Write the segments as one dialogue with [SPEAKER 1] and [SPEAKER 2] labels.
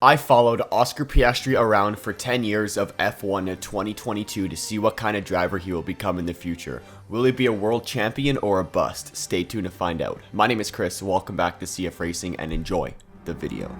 [SPEAKER 1] I followed Oscar Piastri around for 10 years of F1 in 2022 to see what kind of driver he will become in the future. Will he be a world champion or a bust? Stay tuned to find out. My name is Chris, welcome back to CFRacing and enjoy the video.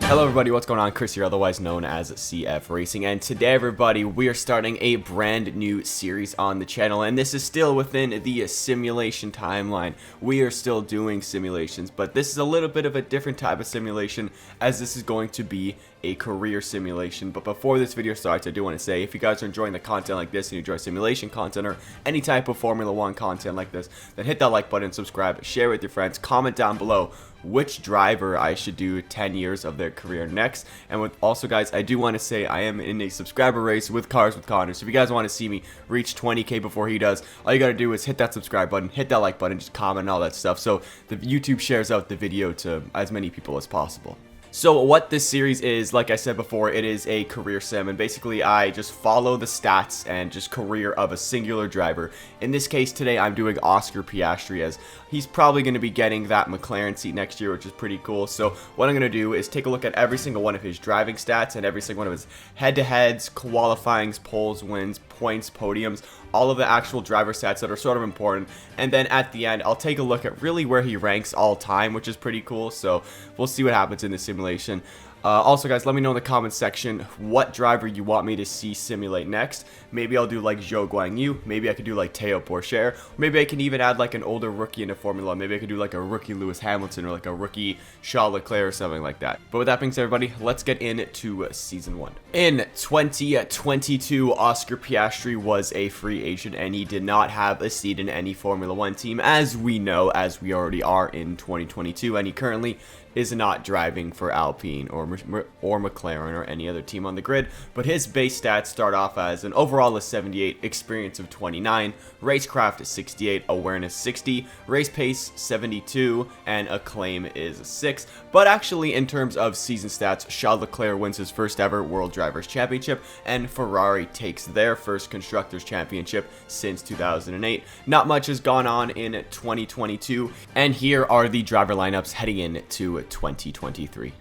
[SPEAKER 1] Hello everybody, what's going on? Chris here, otherwise known as CFRacing, and today everybody, we are starting a brand new series on the channel, and this is still within the simulation timeline. We are still doing simulations, but this is a little bit of a different type of simulation, as this is going to be a career simulation. But before this video starts, I do want to say, if you guys are enjoying the content like this and you enjoy simulation content or any type of Formula 1 content like this, then hit that like button, subscribe, share with your friends, comment down below which driver I should do 10 years of their career next. And also guys, I do want to say I am in a subscriber race with Cars with Connor, so if you guys want to see me reach 20k before he does, all you gotta do is hit that subscribe button, hit that like button, just comment and all that stuff, so the YouTube shares out the video to as many people as possible. So what this series is, like I said before, it is a career sim, and basically I just follow the stats and just career of a singular driver. In this case today, I'm doing Oscar Piastri, as he's probably going to be getting that McLaren seat next year, which is pretty cool. So what I'm going to do is take a look at every single one of his driving stats and every single one of his head-to-heads, qualifyings, poles, wins, points, podiums, all of the actual driver stats that are sort of important, and then at the end I'll take a look at really where he ranks all time, which is pretty cool. So we'll see what happens in the simulation. Also guys, let me know in the comments section what driver you want me to see simulate next. Maybe I'll do like Zhou Guanyu, maybe I could do like Teo Pourchaire, maybe I can even add like an older rookie into Formula 1. Maybe I could do like a rookie Lewis Hamilton or like a rookie Charles Leclerc or something like that. But with that being said everybody, let's get into season 1. In 2022, Oscar Piastri was a free agent and he did not have a seat in any Formula 1 team, as we know, as we already are in 2022, and he currently is not driving for Alpine or McLaren or any other team on the grid. But his base stats start off as an overall of 78, experience of 29, racecraft 68, awareness 60, race pace 72, and acclaim is 6. But actually, in terms of season stats, Charles Leclerc wins his first ever World Drivers' Championship, and Ferrari takes their first Constructors' Championship since 2008. Not much has gone on in 2022, and here are the driver lineups heading into 2023.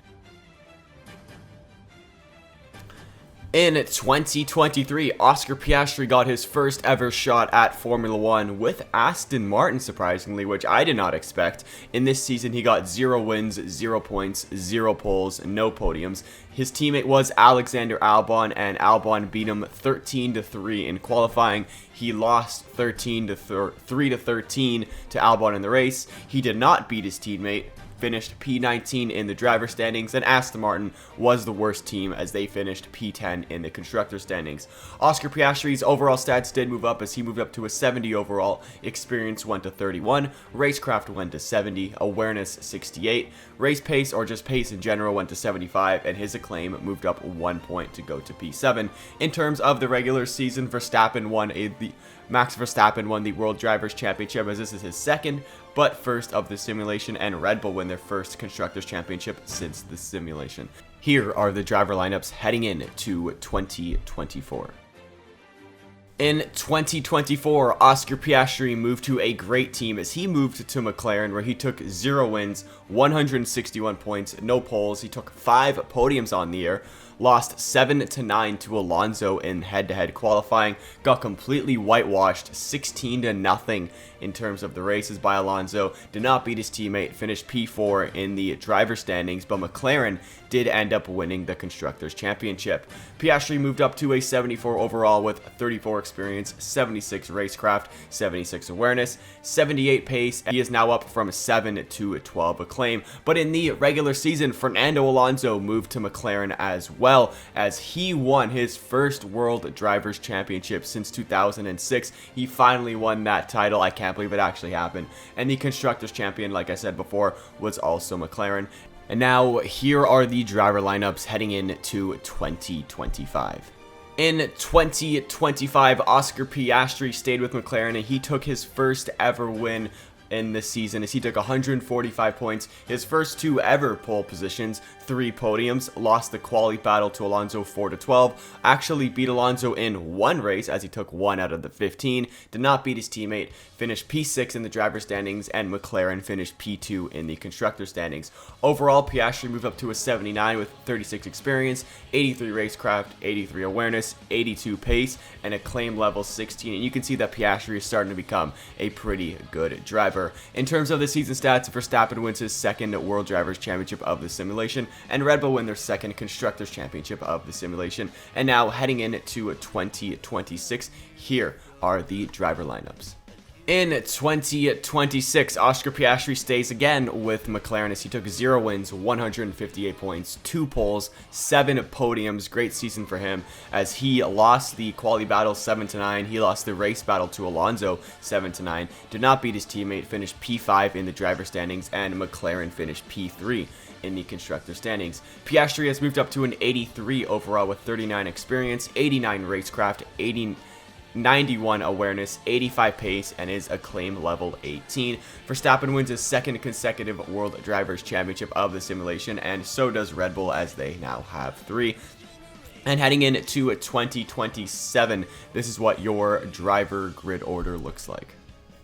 [SPEAKER 1] In 2023, Oscar Piastri got his first ever shot at Formula 1 with Aston Martin, surprisingly, which I did not expect. In this season, he got 0 wins, 0 points, 0 poles, no podiums. His teammate was Alexander Albon, and Albon beat him 13-3 in qualifying. He lost 3-13 to Albon in the race. He did not beat his teammate, finished P19 in the driver standings, and Aston Martin was the worst team as they finished P10 in the constructor standings. Oscar Piastri's overall stats did move up as he moved up to a 70 overall, experience went to 31, racecraft went to 70, awareness 68, race pace or just pace in general went to 75, and his acclaim moved up 1 point to go to P7. In terms of the regular season, Max Verstappen won the World Drivers' Championship, as this is his second but first of the simulation, and Red Bull win their first Constructors' Championship since the simulation. Here are the driver lineups heading into 2024. In 2024, Oscar Piastri moved to a great team as he moved to McLaren, where he took 0 wins, 161 points, no poles. He took 5 podiums on the year, lost 7-9 to Alonso in head-to-head qualifying, got completely whitewashed 16-0 in terms of the races by Alonso, did not beat his teammate, finished P4 in the driver standings, but McLaren did end up winning the Constructors' Championship. Piastri moved up to a 74 overall with 34 experience, 76 racecraft, 76 awareness, 78 pace. He is now up from 7 to 12 acclaim. But in the regular season, Fernando Alonso moved to McLaren as well, as he won his first World Drivers' Championship since 2006. He finally won that title. I can't believe it actually happened. And the Constructors' Champion, like I said before, was also McLaren. And now here are the driver lineups heading into 2025. In 2025, Oscar Piastri stayed with McLaren and he took his first ever win in this season as he took 145 points, his first 2 ever pole positions, 3 podiums, lost the quali battle to Alonso 4-12, actually beat Alonso in 1 race as he took 1 out of the 15, did not beat his teammate, finished P6 in the driver's standings, and McLaren finished P2 in the constructor standings. Overall, Piastri moved up to a 79 with 36 experience, 83 racecraft, 83 awareness, 82 pace, and a claim level 16, and you can see that Piastri is starting to become a pretty good driver. In terms of the season stats, Verstappen wins his 2nd World Drivers' Championship of the simulation, and Red Bull win their 2nd Constructors' Championship of the simulation. And now heading into 2026, here are the driver lineups. In 2026, Oscar Piastri stays again with McLaren as he took 0 wins, 158 points, 2 poles, 7 podiums. Great season for him as he lost the quali battle 7-9. He lost the race battle to Alonso 7-9. Did not beat his teammate, finished P5 in the driver standings, and McLaren finished P3 in the constructor standings. Piastri has moved up to an 83 overall with 39 experience, 89 racecraft, 91 awareness, 85 pace, and is a claim level 18. Verstappen wins his 2nd consecutive World Drivers' Championship of the simulation, and so does Red Bull as they now have 3. And heading into 2027, this is what your driver grid order looks like.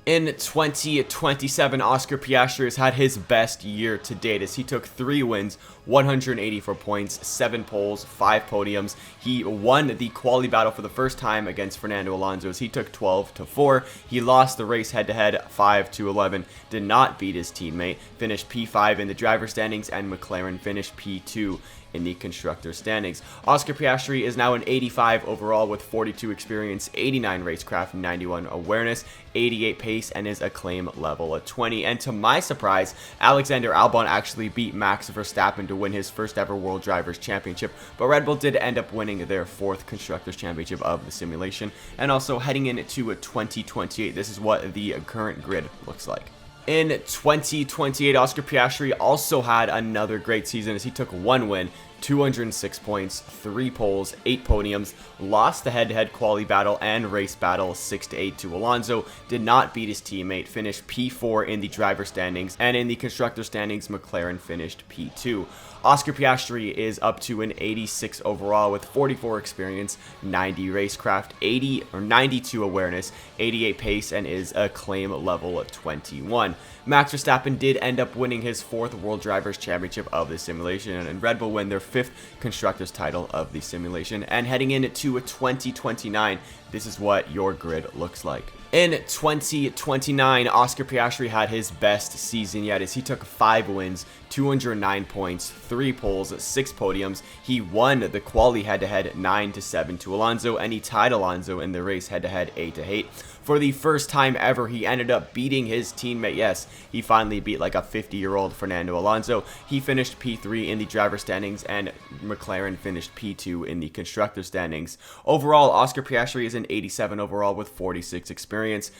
[SPEAKER 1] In 2027, Oscar Piastri has had his best year to date as he took 3 wins, 184 points, 7 poles, 5 podiums. He won the quali battle for the first time against Fernando Alonso as he took 12-4. He lost the race head-to-head 5-11, did not beat his teammate, finished P5 in the driver standings, and McLaren finished P2 in the constructor standings. Oscar Piastri is now an 85 overall with 42 experience, 89 racecraft, 91 awareness, 88 pace, and is a claim level of 20. And to my surprise, Alexander Albon actually beat Max Verstappen to win his first ever World Drivers' Championship, but Red Bull did end up winning their 4th Constructors' Championship of the simulation. And also heading into 2028, this is what the current grid looks like. In 2028, Oscar Piastri also had another great season as he took 1 win, 206 points, 3 poles, 8 podiums, lost the head-to-head quali battle and race battle 6-8 to Alonso, did not beat his teammate, finished P4 in the driver standings, and in the constructor standings, McLaren finished P2. Oscar Piastri is up to an 86 overall with 44 experience, 90 racecraft, 92 awareness, 88 pace, and is a claim level 21. Max Verstappen did end up winning his 4th World Drivers' Championship of the simulation, and Red Bull win their 5th Constructors' title of the simulation. And heading into 2029, this is what your grid looks like. In 2029, Oscar Piastri had his best season yet as he took 5 wins, 209 points, 3 poles, 6 podiums. He won the quali head-to-head 9-7 to Alonso, and he tied Alonso in the race head-to-head 8-8. For the first time ever, he ended up beating his teammate. Yes, he finally beat like a 50-year-old Fernando Alonso. He finished P3 in the driver standings, and McLaren finished P2 in the constructor standings. Overall, Oscar Piastri is an 87 overall with 46 experience.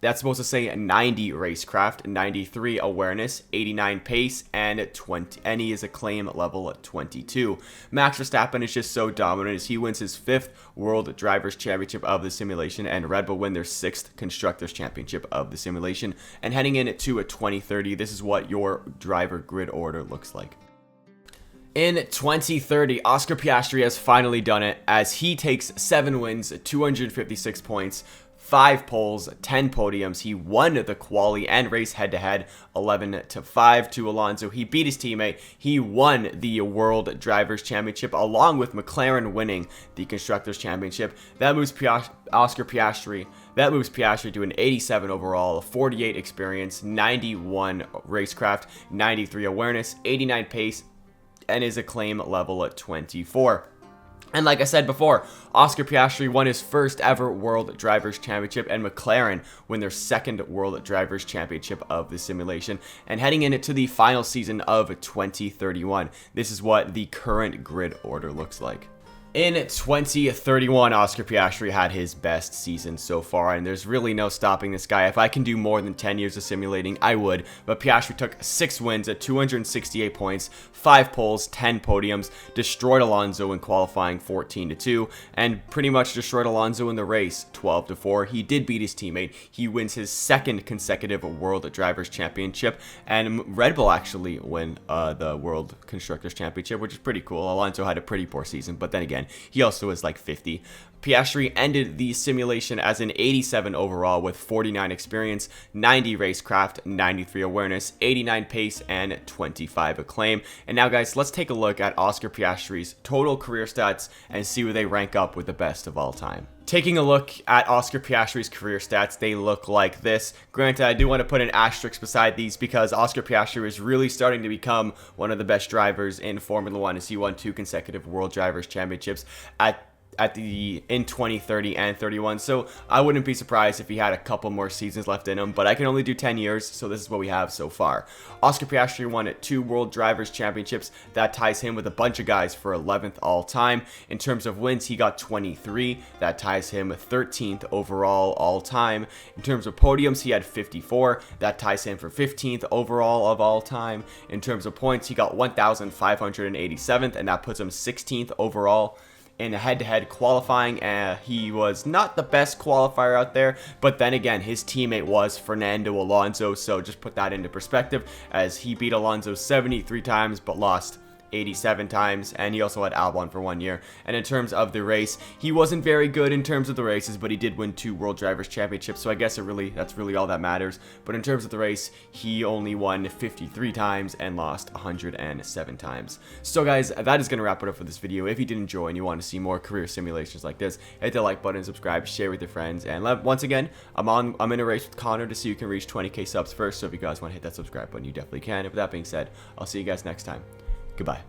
[SPEAKER 1] That's supposed to say 90 racecraft, 93 awareness, 89 pace, and he is a claim level at 22. Max Verstappen is just so dominant as he wins his 5th World Drivers' Championship of the simulation, and Red Bull win their 6th Constructors' Championship of the simulation. And heading in to 2030, this is what your driver grid order looks like. In 2030, Oscar Piastri has finally done it as he takes 7 wins, 256 points, 5 poles, 10 podiums. He won the quali and race head-to-head 11-5 to Alonso. He beat his teammate. He won the World Drivers' Championship along with McLaren winning the Constructors' Championship. That moves Oscar Piastri. That moves Piastri to an 87 overall, 48 experience, 91 racecraft, 93 awareness, 89 pace, and is a claim level at 24. And like I said before, Oscar Piastri won his first ever World Drivers' Championship, and McLaren win their 2nd World Drivers' Championship of the simulation. And heading into the final season of 2031, this is what the current grid order looks like. In 2031, Oscar Piastri had his best season so far, and there's really no stopping this guy. If I can do more than 10 years of simulating, I would. But Piastri took 6 wins at 268 points, 5 poles, 10 podiums, destroyed Alonso in qualifying 14-2, and pretty much destroyed Alonso in the race 12-4. He did beat his teammate. He wins his second consecutive World Drivers' Championship, and Red Bull actually win the World Constructors' Championship, which is pretty cool. Alonso had a pretty poor season, but then again, he also was like 50. Piastri ended the simulation as an 87 overall with 49 experience, 90 racecraft, 93 awareness, 89 pace, and 25 acclaim. And now, guys, let's take a look at Oscar Piastri's total career stats and see where they rank up with the best of all time. Taking a look at Oscar Piastri's career stats, they look like this. Granted, I do want to put an asterisk beside these because Oscar Piastri is really starting to become one of the best drivers in Formula One as he won 2 consecutive World Drivers' Championships in 2030 and 31, so I wouldn't be surprised if he had a couple more seasons left in him, but I can only do 10 years, so this is what we have so far. Oscar Piastri won 2 World Drivers' Championships. That ties him with a bunch of guys for 11th all time. In terms of wins, he got 23. That ties him 13th overall all time. In terms of podiums, he had 54. That ties him for 15th overall of all time. In terms of points, he got 1,587th, and that puts him 16th overall. In head-to-head qualifying, he was not the best qualifier out there, but then again, his teammate was Fernando Alonso, so just put that into perspective, as he beat Alonso 73 times, but lost 87 times, and he also had Albon for 1 year. And in terms of the race, he wasn't very good in terms of the races, but he did win 2 World Drivers' Championships, so I guess that's really all that matters. But in terms of the race, he only won 53 times and lost 107 times. So guys, that is going to wrap it up for this video. If you did enjoy and you want to see more career simulations like this, hit the like button, subscribe, share with your friends, and once again, I'm in a race with Connor to see who can reach 20k subs first, so if you guys want to hit that subscribe button, you definitely can. And with that being said, I'll see you guys next time. Goodbye.